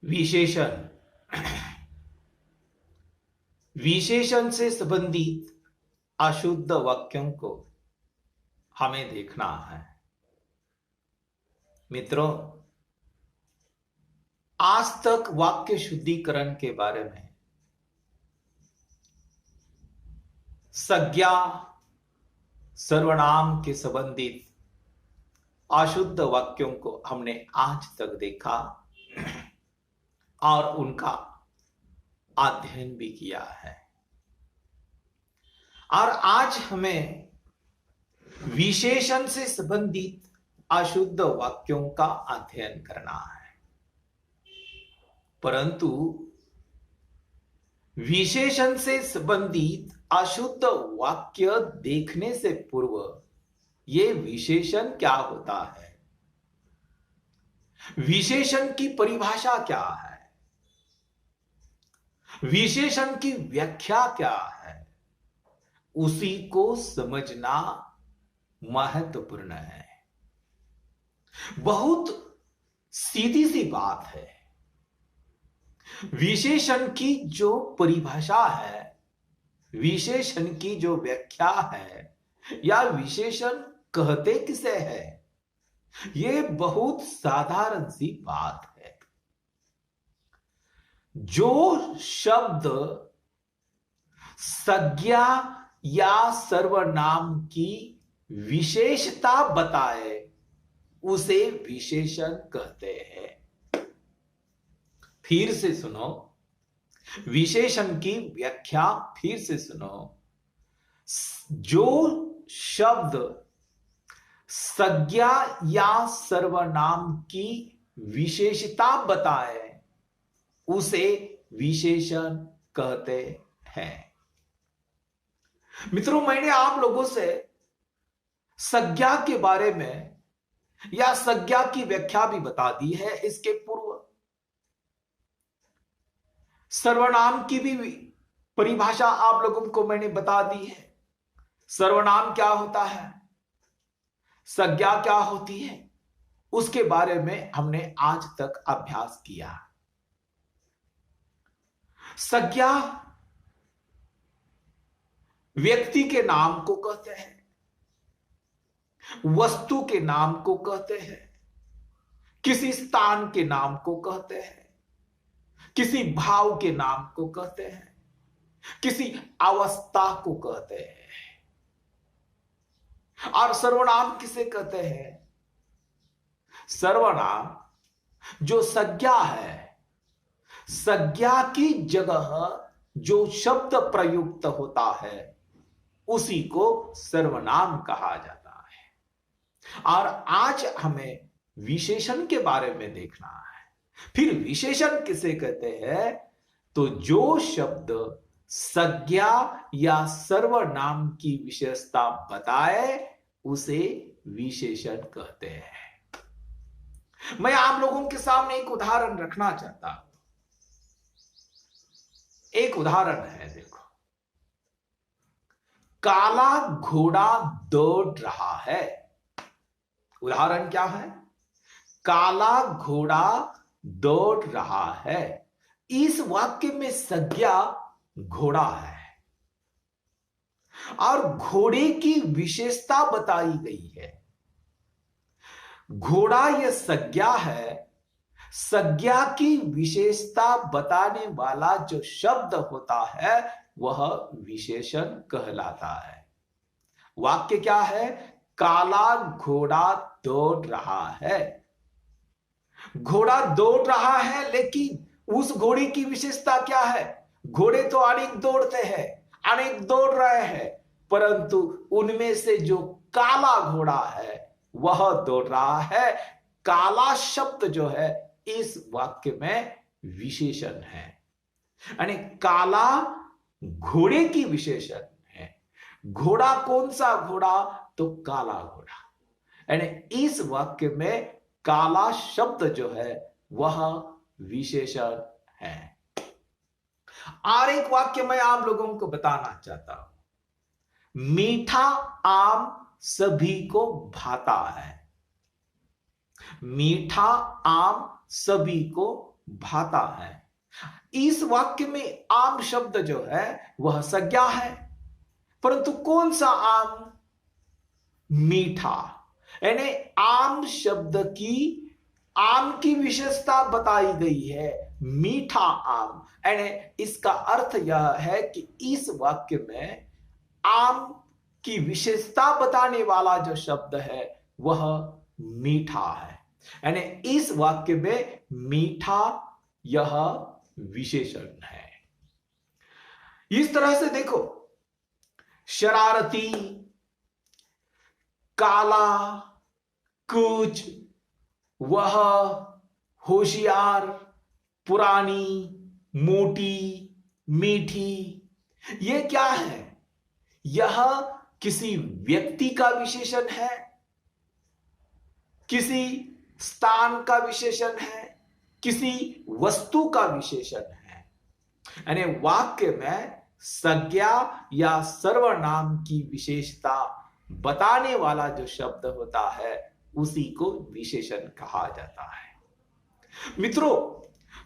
विशेषण। विशेषण से संबंधित अशुद्ध वाक्यों को हमें देखना है। मित्रों, आज तक वाक्य शुद्धिकरण के बारे में संज्ञा सर्वनाम के संबंधित अशुद्ध वाक्यों को हमने आज तक देखा और उनका अध्ययन भी किया है। और आज हमें विशेषण से संबंधित अशुद्ध वाक्यों का अध्ययन करना है। परंतु विशेषण से संबंधित अशुद्ध वाक्य देखने से पूर्व यह विशेषण क्या होता है, विशेषण की परिभाषा क्या है, विशेषण की व्याख्या क्या है, उसी को समझना महत्वपूर्ण है। बहुत सीधी सी बात है। विशेषण की जो परिभाषा है, विशेषण की जो व्याख्या है, या विशेषण कहते किसे है, यह बहुत साधारण सी बात है। जो शब्द संज्ञा या सर्वनाम की विशेषता बताए उसे विशेषण कहते हैं। फिर से सुनो, विशेषण की व्याख्या फिर से सुनो। जो शब्द संज्ञा या सर्वनाम की विशेषता बताए उसे विशेषण कहते हैं। मित्रों, मैंने आप लोगों से संज्ञा के बारे में या संज्ञा की व्याख्या भी बता दी है। इसके पूर्व सर्वनाम की भी परिभाषा आप लोगों को मैंने बता दी है। सर्वनाम क्या होता है, संज्ञा क्या होती है, उसके बारे में हमने आज तक अभ्यास किया। संज्ञा व्यक्ति के नाम को कहते हैं, वस्तु के नाम को कहते हैं, किसी स्थान के नाम को कहते हैं, किसी भाव के नाम को कहते हैं, किसी अवस्था को कहते हैं। और सर्वनाम किसे कहते हैं? सर्वनाम जो संज्ञा है, संज्ञा की जगह जो शब्द प्रयुक्त होता है उसी को सर्वनाम कहा जाता है। और आज हमें विशेषण के बारे में देखना है। फिर विशेषण किसे कहते हैं? तो जो शब्द संज्ञा या सर्वनाम की विशेषता बताए उसे विशेषण कहते हैं। मैं आप लोगों के सामने एक उदाहरण रखना चाहता हूं। एक उदाहरण है, देखो। काला घोड़ा दौड़ रहा है। उदाहरण क्या है? काला घोड़ा दौड़ रहा है। इस वाक्य में संज्ञा घोड़ा है और घोड़े की विशेषता बताई गई है। घोड़ा यह संज्ञा है। संज्ञा की विशेषता बताने वाला जो शब्द होता है वह विशेषण कहलाता है। वाक्य क्या है? काला घोड़ा दौड़ रहा है। घोड़ा दौड़ रहा है, लेकिन उस घोड़े की विशेषता क्या है? घोड़े तो अनेक दौड़ते हैं, अनेक दौड़ रहे हैं, परंतु उनमें से जो काला घोड़ा है वह दौड़ रहा है। काला शब्द जो है इस वाक्य में विशेषण है, यानी काला घोड़े की विशेषण है। घोड़ा कौन सा घोड़ा? तो काला घोड़ा। यानी इस वाक्य में काला शब्द जो है वह विशेषण है। और एक वाक्य मैं आप लोगों को बताना चाहता हूं। मीठा आम सभी को भाता है। मीठा आम सभी को भाता है। इस वाक्य में आम शब्द जो है वह संज्ञा है, परंतु कौन सा आम? मीठा। यानी आम शब्द की आम की विशेषता बताई गई है, मीठा आम। यानी इसका अर्थ यह है कि इस वाक्य में आम की विशेषता बताने वाला जो शब्द है वह मीठा है। यानी इस वाक्य में मीठा यह विशेषण है। इस तरह से देखो, शरारती, काला, कुछ, वह, होशियार, पुरानी, मोटी, मीठी, ये क्या है? यह किसी व्यक्ति का विशेषण है, किसी स्थान का विशेषण है, किसी वस्तु का विशेषण है। यानी वाक्य में संज्ञा या सर्वनाम की विशेषता बताने वाला जो शब्द होता है उसी को विशेषण कहा जाता है। मित्रों,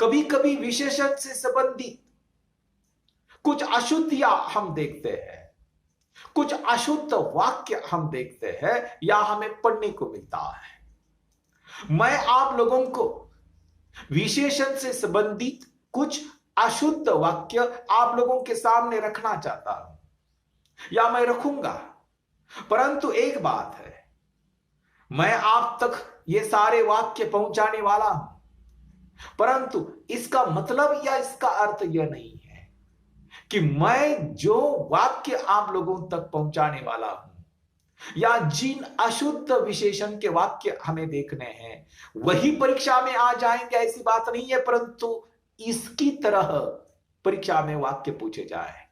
कभी कभी विशेषण से संबंधित कुछ अशुद्धियां हम देखते हैं, कुछ अशुद्ध वाक्य हम देखते हैं या हमें पढ़ने को मिलता है। मैं आप लोगों को विशेषण से संबंधित कुछ अशुद्ध वाक्य आप लोगों के सामने रखना चाहता हूं या मैं रखूंगा। परंतु एक बात है, मैं आप तक ये सारे वाक्य पहुंचाने वाला हूं, परंतु इसका मतलब या इसका अर्थ यह नहीं है कि मैं जो वाक्य आप लोगों तक पहुंचाने वाला हूं या जिन अशुद्ध विशेषण के वाक्य हमें देखने हैं वही परीक्षा में आ जाएंगे, ऐसी बात नहीं है। परंतु इसकी तरह परीक्षा में वाक्य पूछे जाएंगे,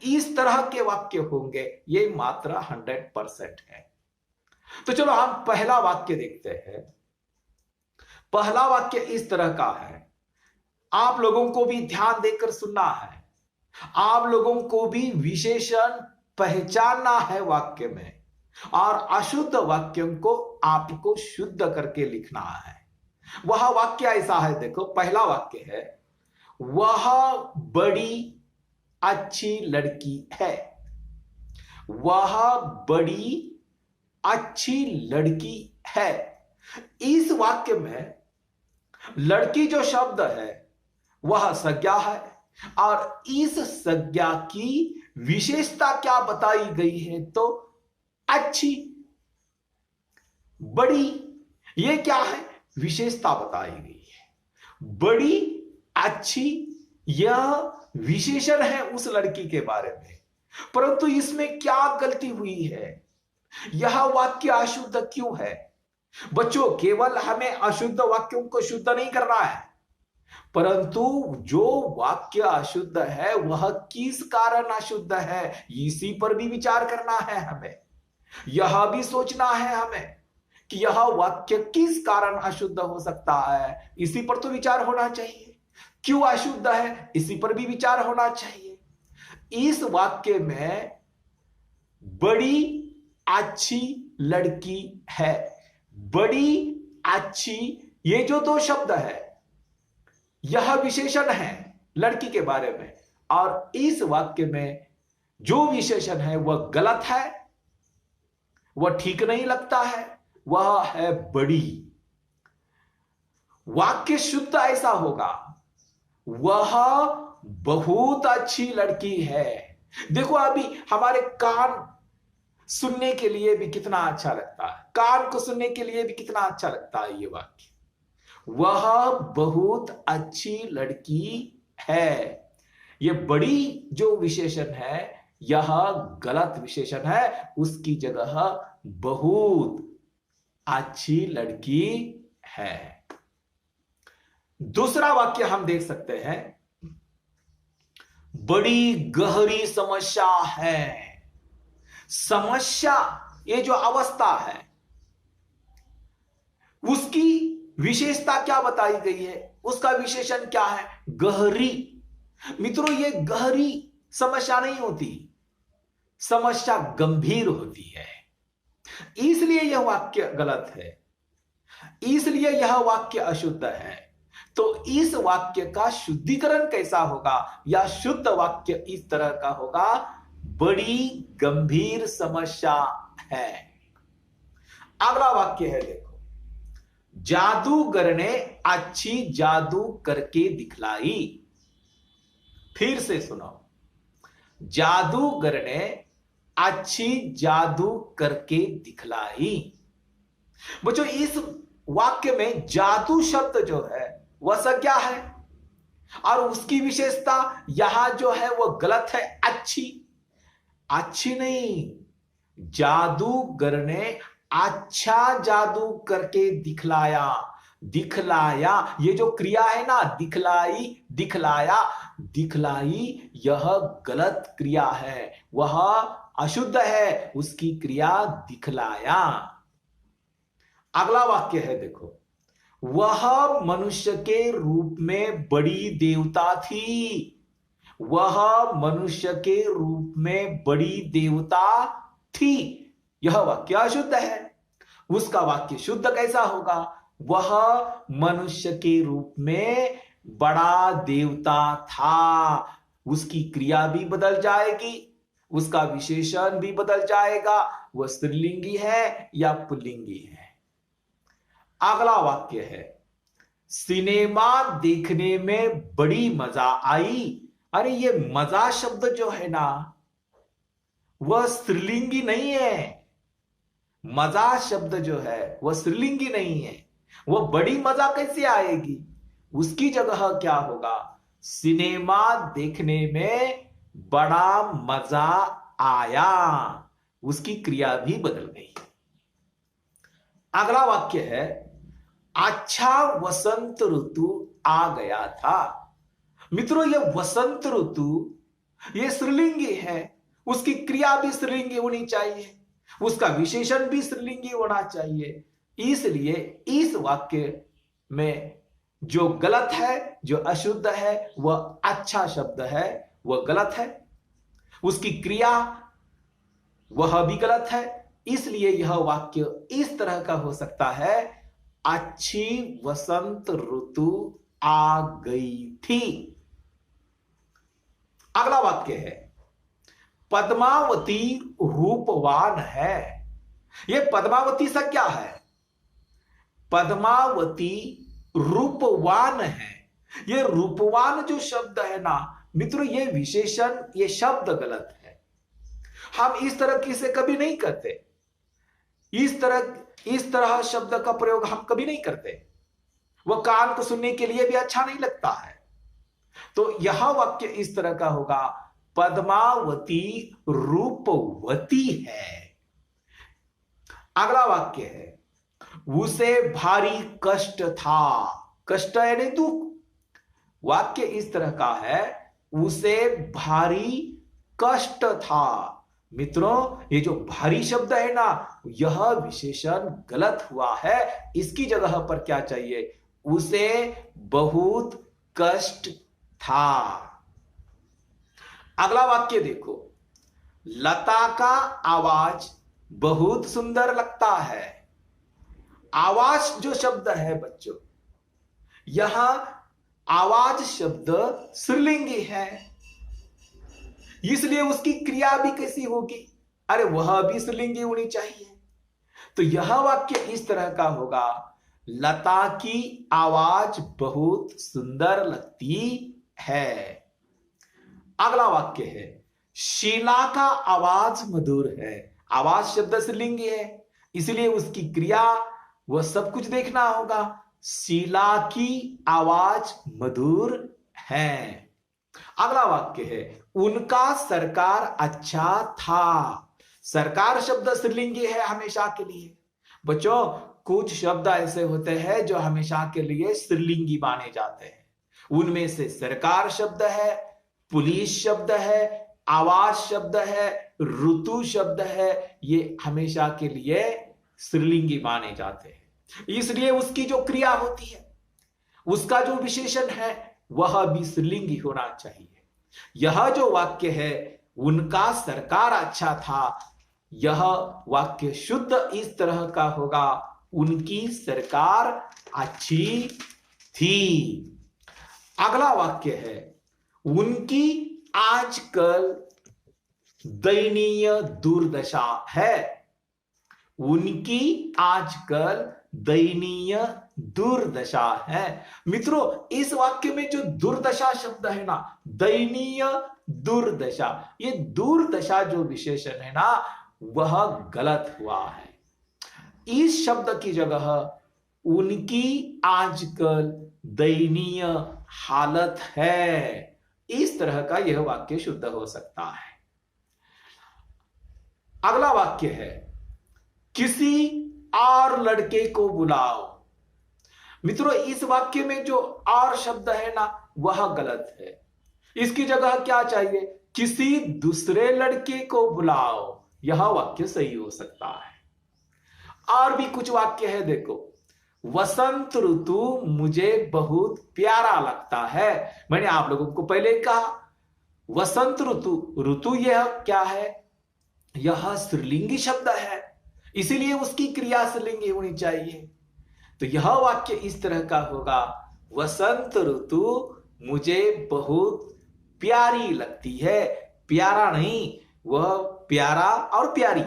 इस तरह के वाक्य होंगे, ये मात्रा 100% है। तो चलो हम पहला वाक्य देखते हैं। पहला वाक्य इस तरह का है, आप लोगों को भी ध्यान देकर सुनना है, आप लोगों को भी विशेषण पहचानना है वाक्य में, और अशुद्ध वाक्यों को आपको शुद्ध करके लिखना है। वह वाक्य ऐसा है, देखो पहला वाक्य है, वह बड़ी अच्छी लड़की है। वह बड़ी अच्छी लड़की है। इस वाक्य में लड़की जो शब्द है वह संज्ञा है, और इस संज्ञा की विशेषता क्या बताई गई है? तो अच्छी, बड़ी, ये क्या है? विशेषता बताई गई है। बड़ी, अच्छी, यह विशेषण है उस लड़की के बारे में। परंतु इसमें क्या गलती हुई है? यह वाक्य अशुद्ध क्यों है? बच्चों, केवल हमें अशुद्ध वाक्यों को शुद्ध नहीं करना है, परंतु जो वाक्य अशुद्ध है वह किस कारण अशुद्ध है, इसी पर भी विचार करना है हमें। यह भी सोचना है हमें कि यह वाक्य किस कारण अशुद्ध हो सकता है, इसी पर तो विचार होना चाहिए। क्यों अशुद्ध है, इसी पर भी विचार होना चाहिए। इस वाक्य में बड़ी अच्छी लड़की है, बड़ी अच्छी, ये जो दो शब्द है यह विशेषण है लड़की के बारे में, और इस वाक्य में जो विशेषण है वह गलत है, वह ठीक नहीं लगता है, वह है बड़ी। वाक्य शुद्ध ऐसा होगा, वह बहुत अच्छी लड़की है। देखो अभी हमारे कान सुनने के लिए भी कितना अच्छा लगता है, कान को सुनने के लिए भी कितना अच्छा लगता है ये वाक्य, वह बहुत अच्छी लड़की है। ये बड़ी जो विशेषण है यह गलत विशेषण है, उसकी जगह बहुत अच्छी लड़की है। दूसरा वाक्य हम देख सकते हैं, बड़ी गहरी समस्या है। समस्या, ये जो अवस्था है उसकी विशेषता क्या बताई गई है, उसका विशेषण क्या है? गहरी। मित्रों, ये गहरी समस्या नहीं होती, समस्या गंभीर होती है। इसलिए यह वाक्य गलत है, इसलिए यह वाक्य अशुद्ध है। तो इस वाक्य का शुद्धिकरण कैसा होगा, या शुद्ध वाक्य इस तरह का होगा, बड़ी गंभीर समस्या है। अगला वाक्य है, देखो, जादूगर ने अच्छी जादू करके दिखलाई। फिर से सुनो, जादूगर ने अच्छी जादू करके दिखलाई। बच्चों, इस वाक्य में जादू शब्द जो है वह संज्ञा है, और उसकी विशेषता यहां जो है वह गलत है। अच्छी नहीं, जादूगर ने अच्छा जादू करके दिखलाया। ये जो क्रिया है ना, दिखलाई, यह गलत क्रिया है, वह अशुद्ध है, उसकी क्रिया दिखलाया। अगला वाक्य है, देखो, वह मनुष्य के रूप में बड़ी देवता थी। वह मनुष्य के रूप में बड़ी देवता थी, यह वाक्य अशुद्ध है। उसका वाक्य शुद्ध कैसा होगा? वह मनुष्य के रूप में बड़ा देवता था। उसकी क्रिया भी बदल जाएगी, उसका विशेषण भी बदल जाएगा, वह स्त्रीलिंगी है या पुल्लिंगी है। अगला वाक्य है, सिनेमा देखने में बड़ी मजा आई। अरे ये मजा शब्द जो है ना, वह स्त्रीलिंगी नहीं है। मजा शब्द जो है वह स्त्रीलिंगी नहीं है, वह बड़ी मजा कैसे आएगी? उसकी जगह क्या होगा? सिनेमा देखने में बड़ा मजा आया, उसकी क्रिया भी बदल गई। अगला वाक्य है, अच्छा वसंत ऋतु आ गया था। मित्रों, यह वसंत ऋतु यह स्त्रीलिंगी है, उसकी क्रिया भी स्त्रीलिंगी होनी चाहिए, उसका विशेषण भी स्त्रीलिंगी होना चाहिए। इसलिए इस वाक्य में जो गलत है, जो अशुद्ध है, वह अच्छा शब्द है, वह गलत है। उसकी क्रिया वह भी गलत है। इसलिए यह वाक्य इस तरह का हो सकता है, अच्छी वसंत ऋतु आ गई थी। अगला वाक्य है, पद्मावती रूपवान है। यह पद्मावती सा क्या है? पद्मावती रूपवान है। यह रूपवान जो शब्द है ना मित्रों, यह विशेषण, यह शब्द गलत है। हम इस तरह की से कभी नहीं करते। इस तरह शब्द का प्रयोग हम कभी नहीं करते। वह कान को सुनने के लिए भी अच्छा नहीं लगता है। तो यह वाक्य इस तरह का होगा, पद्मावती रूपवती है। अगला वाक्य है, उसे भारी कष्ट था। कष्ट यानी दुख। वाक्य इस तरह का है, उसे भारी कष्ट था। मित्रों, ये जो भारी शब्द है ना, यह विशेषण गलत हुआ है। इसकी जगह पर क्या चाहिए? उसे बहुत कष्ट था। अगला वाक्य देखो, लता का आवाज बहुत सुंदर लगता है। आवाज जो शब्द है बच्चों, यहां आवाज शब्द स्त्रीलिंगी है, इसलिए उसकी क्रिया भी कैसी होगी? अरे वह भी स्त्रीलिंगी होनी चाहिए। तो यह वाक्य इस तरह का होगा, लता की आवाज बहुत सुंदर लगती है। अगला वाक्य है, शीला का आवाज मधुर है। आवाज शब्द स्त्रीलिंगी है, इसलिए उसकी क्रिया वह सब कुछ देखना होगा। शीला की आवाज मधुर है। अगला वाक्य है, उनका सरकार अच्छा था। सरकार शब्द स्त्रीलिंगी है हमेशा के लिए। बच्चों, कुछ शब्द ऐसे होते हैं जो हमेशा के लिए स्त्रीलिंगी माने जाते हैं। उनमें से सरकार शब्द है, पुलिस शब्द है, आवाज शब्द है, ऋतु शब्द है, ये हमेशा के लिए स्त्रीलिंगी माने जाते हैं। इसलिए उसकी जो क्रिया होती है, उसका जो विशेषण है, वह भी स्त्रीलिंगी होना चाहिए। यह जो वाक्य है, उनका सरकार अच्छा था, यह वाक्य शुद्ध इस तरह का होगा, उनकी सरकार अच्छी थी। अगला वाक्य है, उनकी आजकल दयनीय दुर्दशा है। उनकी आजकल दयनीय दुर्दशा है। मित्रों, इस वाक्य में जो दुर्दशा शब्द है ना, दयनीय दुर्दशा, ये दुर्दशा जो विशेषण है ना, वह गलत हुआ है। इस शब्द की जगह उनकी आजकल दयनीय हालत है, इस तरह का यह वाक्य शुद्ध हो सकता है। अगला वाक्य है, किसी और लड़के को बुलाओ। मित्रों, इस वाक्य में जो और शब्द है ना, वह गलत है। इसकी जगह क्या चाहिए, किसी दूसरे लड़के को बुलाओ, यह वाक्य सही हो सकता है। और भी कुछ वाक्य है, देखो, वसंत ऋतु मुझे बहुत प्यारा लगता है। मैंने आप लोगों को पहले कहा, वसंत ऋतु, ऋतु यह क्या है, यह स्त्रीलिंगी शब्द है, इसीलिए उसकी क्रिया स्त्रीलिंगी होनी चाहिए। तो यह वाक्य इस तरह का होगा, वसंत ऋतु मुझे बहुत प्यारी लगती है। प्यारा नहीं, वह प्यारा और प्यारी,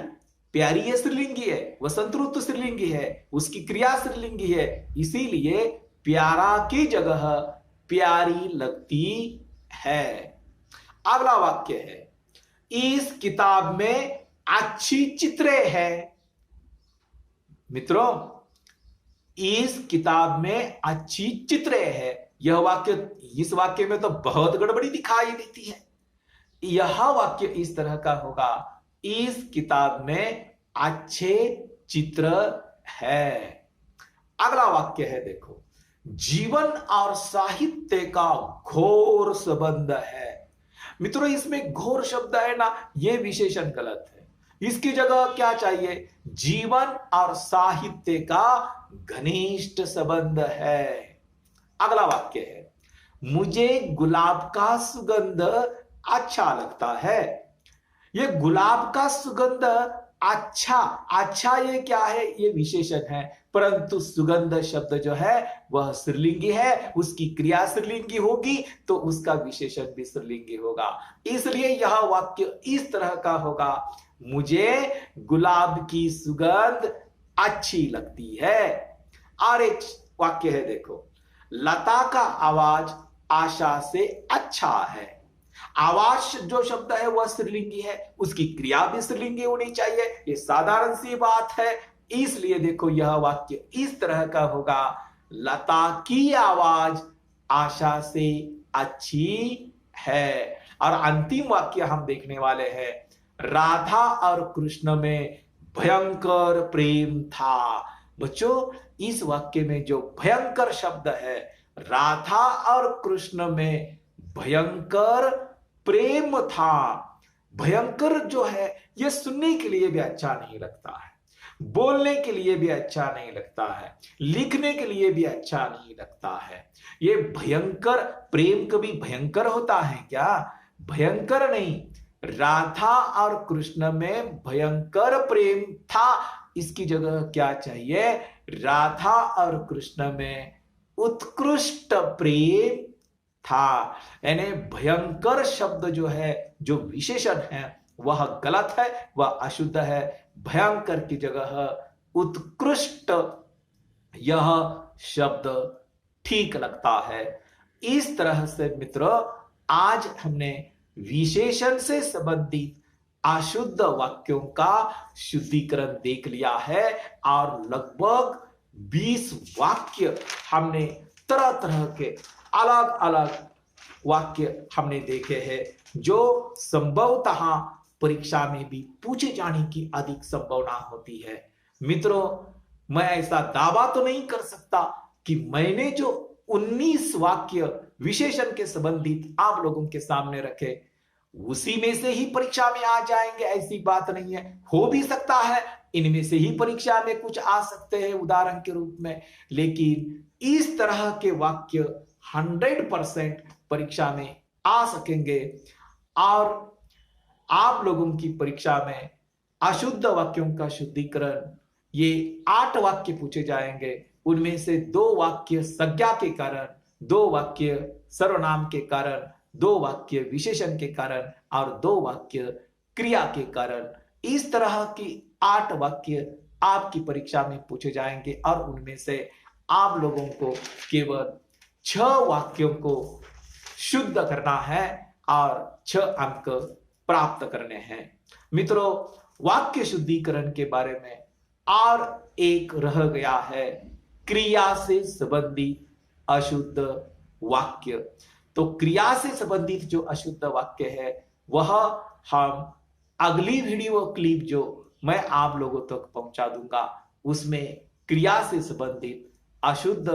प्यारी ये स्त्रीलिंगी है, वसंत ऋतु स्त्रीलिंगी है, उसकी क्रिया स्त्रीलिंगी है, इसीलिए प्यारा की जगह प्यारी लगती है। अगला वाक्य है, इस किताब में अच्छी चित्रें हैं। मित्रों, इस किताब में अच्छी चित्रें हैं, यह वाक्य, इस वाक्य में तो बहुत गड़बड़ी दिखाई देती है। यह वाक्य इस तरह का होगा, इस किताब में अच्छे चित्र है। अगला वाक्य है, देखो, जीवन और साहित्य का घोर संबंध है। मित्रों, इसमें घोर शब्द है ना, यह विशेषण गलत है। इसकी जगह क्या चाहिए, जीवन और साहित्य का घनिष्ठ संबंध है। अगला वाक्य है, मुझे गुलाब का सुगंध अच्छा लगता है। यह गुलाब का सुगंध अच्छा, अच्छा ये क्या है, ये विशेषण है, परंतु सुगंध शब्द जो है वह स्त्रीलिंगी है, उसकी क्रिया स्त्रीलिंगी होगी तो उसका विशेषण भी स्त्रीलिंगी होगा। इसलिए यह वाक्य इस तरह का होगा, मुझे गुलाब की सुगंध अच्छी लगती है। और एक वाक्य है, देखो, लता का आवाज आशा से अच्छा है। आवाज जो शब्द है वह स्त्रीलिंगी है, उसकी क्रिया भी स्त्रीलिंगी होनी चाहिए, ये साधारण सी बात है। इसलिए देखो, यह वाक्य इस तरह का होगा, लता की आवाज आशा से अच्छी है। और अंतिम वाक्य हम देखने वाले हैं, राधा और कृष्ण में भयंकर प्रेम था। बच्चों, इस वाक्य में जो भयंकर शब्द है, राधा और कृष्ण में भयंकर प्रेम था। भयंकर जो है, यह सुनने के लिए भी अच्छा नहीं लगता है, बोलने के लिए भी अच्छा नहीं लगता है, लिखने के लिए भी अच्छा नहीं लगता है। ये भयंकर प्रेम कभी भयंकर होता है क्या? भयंकर नहीं, राधा और कृष्ण में भयंकर प्रेम था। इसकी जगह क्या चाहिए, राधा और कृष्ण में उत्कृष्ट प्रेम था। यानी भयंकर शब्द जो है, जो विशेषण है, वह गलत है, वह अशुद्ध है। भयंकर की जगह उत्कृष्ट यह शब्द ठीक लगता है। इस तरह से मित्रों, आज हमने विशेषण से संबंधित अशुद्ध वाक्यों का शुद्धिकरण देख लिया है और लगभग 20 वाक्य हमने तरह तरह के अलग अलग वाक्य हमने देखे हैं, जो संभवतः परीक्षा में भी पूछे जाने की अधिक संभावना होती है। मित्रों, मैं ऐसा दावा तो नहीं कर सकता कि मैंने जो 19 वाक्य विशेषण के संबंधित आप लोगों के सामने रखे, उसी में से ही परीक्षा में आ जाएंगे, ऐसी बात नहीं है। हो भी सकता है इनमें से ही परीक्षा में कुछ आ सकते हैं उदाहरण के रूप में, लेकिन इस तरह के वाक्य 100% परीक्षा में आ सकेंगे। और आप लोगों की परीक्षा में अशुद्ध वाक्यों का शुद्धिकरण, ये 8 वाक्य पूछे जाएंगे, उनमें से 2 वाक्य संज्ञा के कारण, 2 वाक्य सर्वनाम के कारण, 2 वाक्य विशेषण के कारण और 2 वाक्य क्रिया के कारण। इस तरह की 8 वाक्य आपकी परीक्षा में पूछे जाएंगे और उनमें से आप लोगों को केवल 6 वाक्यों को शुद्ध करना है और 6 अंक प्राप्त करने हैं। मित्रों, वाक्य शुद्धिकरण के बारे में और एक रह गया है, क्रिया से संबंधित अशुद्ध वाक्य। तो क्रिया से संबंधित जो अशुद्ध वाक्य है वह हम अगली वीडियो क्लिप जो मैं आप लोगों तक पहुंचा दूंगा, उसमें क्रिया से संबंधित अशुद्ध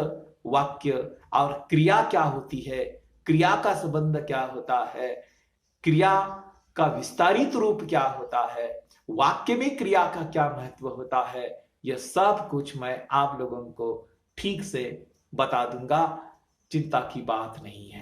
वाक्य और क्रिया क्या होती है, क्रिया का संबंध क्या होता है, क्रिया का विस्तारित रूप क्या होता है, वाक्य में क्रिया का क्या महत्व होता है, यह सब कुछ मैं आप लोगों को ठीक से बता दूंगा। चिंता की बात नहीं है।